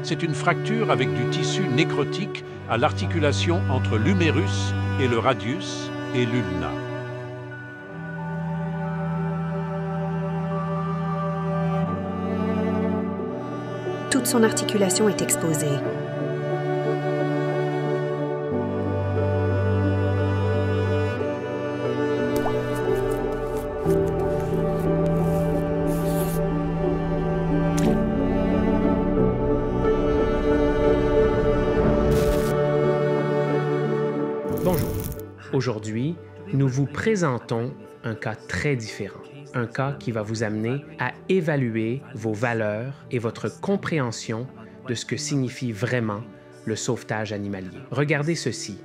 C'est une fracture avec du tissu nécrotique à l'articulation entre l'humérus et le radius et l'ulna. Toute son articulation est exposée. Bonjour. Aujourd'hui, nous vous présentons un cas très différent. Un cas qui va vous amener à évaluer vos valeurs et votre compréhension de ce que signifie vraiment le sauvetage animalier. Regardez ceci.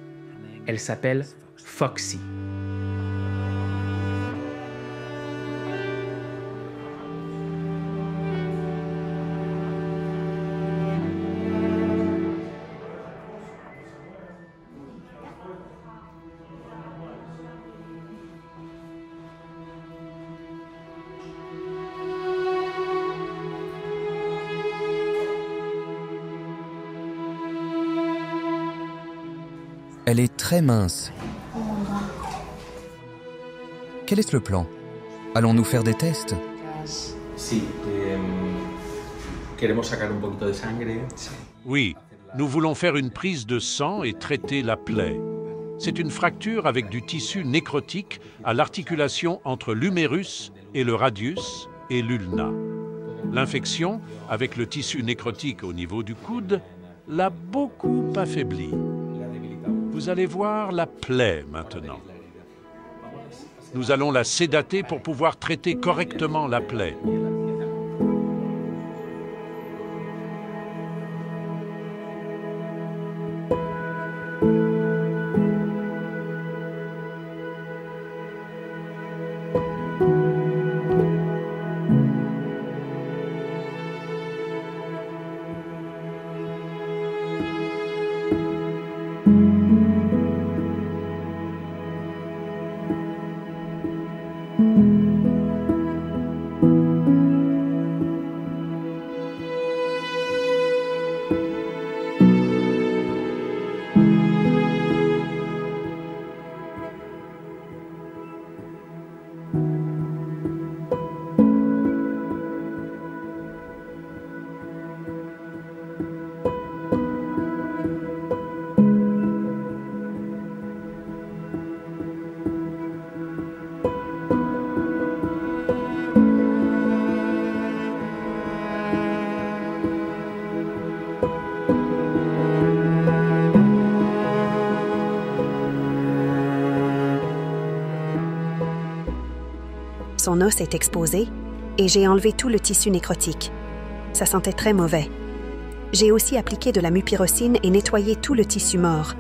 Elle s'appelle Foxy. Elle est très mince. Quel est le plan? Allons-nous faire des tests? Oui, nous voulons faire une prise de sang et traiter la plaie. C'est une fracture avec du tissu nécrotique à l'articulation entre l'humérus et le radius et l'ulna. L'infection, avec le tissu nécrotique au niveau du coude, l'a beaucoup affaibli. Vous allez voir la plaie maintenant. Nous allons la sédater pour pouvoir traiter correctement la plaie. Son os est exposé et j'ai enlevé tout le tissu nécrotique. Ça sentait très mauvais. J'ai aussi appliqué de la mupirocine et nettoyé tout le tissu mort.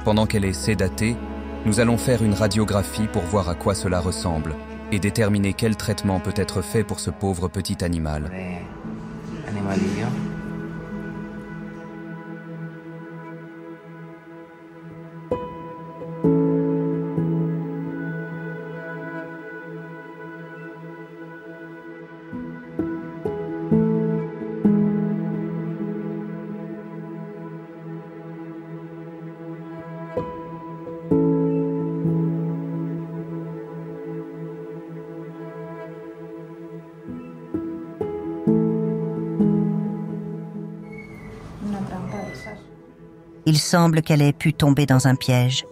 Pendant qu'elle est sédatée, nous allons faire une radiographie pour voir à quoi cela ressemble et déterminer quel traitement peut être fait pour ce pauvre petit animal. Il semble qu'elle ait pu tomber dans un piège.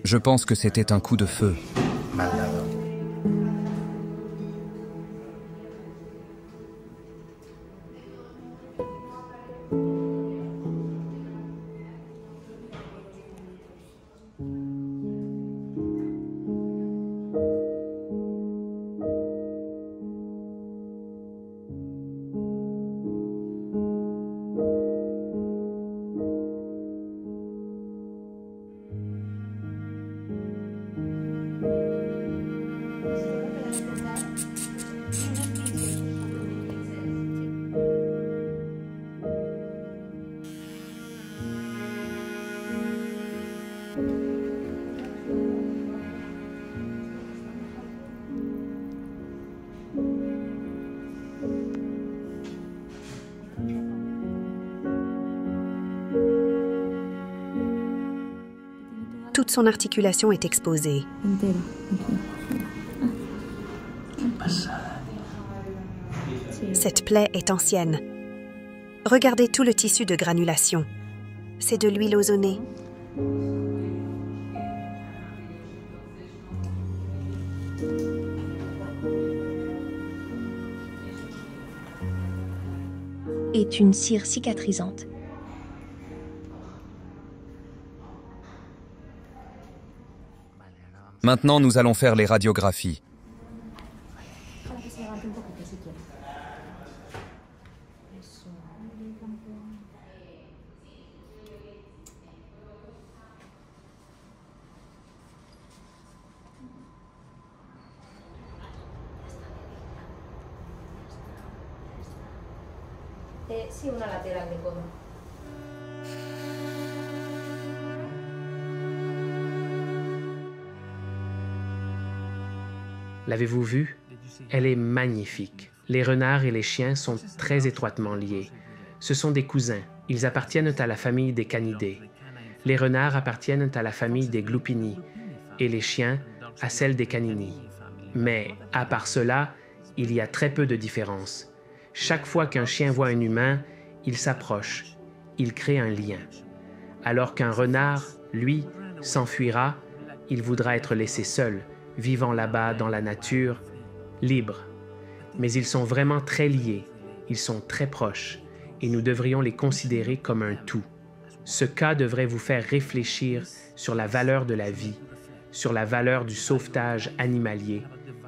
Je pense que c'était un coup de feu. toute son articulation est exposée. Cette plaie est ancienne. Regardez tout le tissu de granulation. C'est de l'huile ozonée. Est une cire cicatrisante. Maintenant, nous allons faire les radiographies. Sì, una laterale de codo. L'avez-vous vue? Elle est magnifique. Les renards et les chiens sont très étroitement liés. Ce sont des cousins. Ils appartiennent à la famille des canidés. Les renards appartiennent à la famille des glupini et les chiens à celle des canini. Mais, à part cela, il y a très peu de différence. Chaque fois qu'un chien voit un humain, il s'approche, il crée un lien. Alors qu'un renard, lui, s'enfuira, il voudra être laissé seul, vivant là-bas dans la nature, libre. Mais ils sont vraiment très liés, ils sont très proches, et nous devrions les considérer comme un tout. Ce cas devrait vous faire réfléchir sur la valeur de la vie, sur la valeur du sauvetage animalier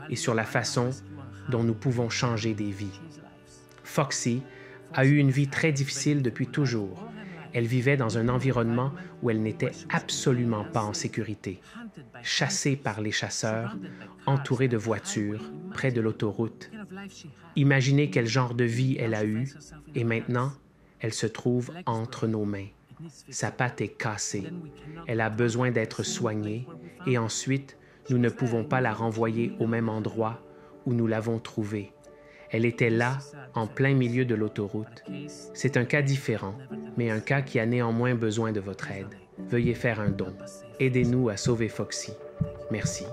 et sur la façon dont nous pouvons changer des vies. Foxy a eu une vie très difficile depuis toujours. Elle vivait dans un environnement où elle n'était absolument pas en sécurité. Chassée par les chasseurs, entourée de voitures, près de l'autoroute. Imaginez quel genre de vie elle a eu, et maintenant, elle se trouve entre nos mains. Sa patte est cassée. Elle a besoin d'être soignée, et ensuite, nous ne pouvons pas la renvoyer au même endroit où nous l'avons trouvée. Elle était là, en plein milieu de l'autoroute. C'est un cas différent, mais un cas qui a néanmoins besoin de votre aide. Veuillez faire un don. Aidez-nous à sauver Foxy. Merci.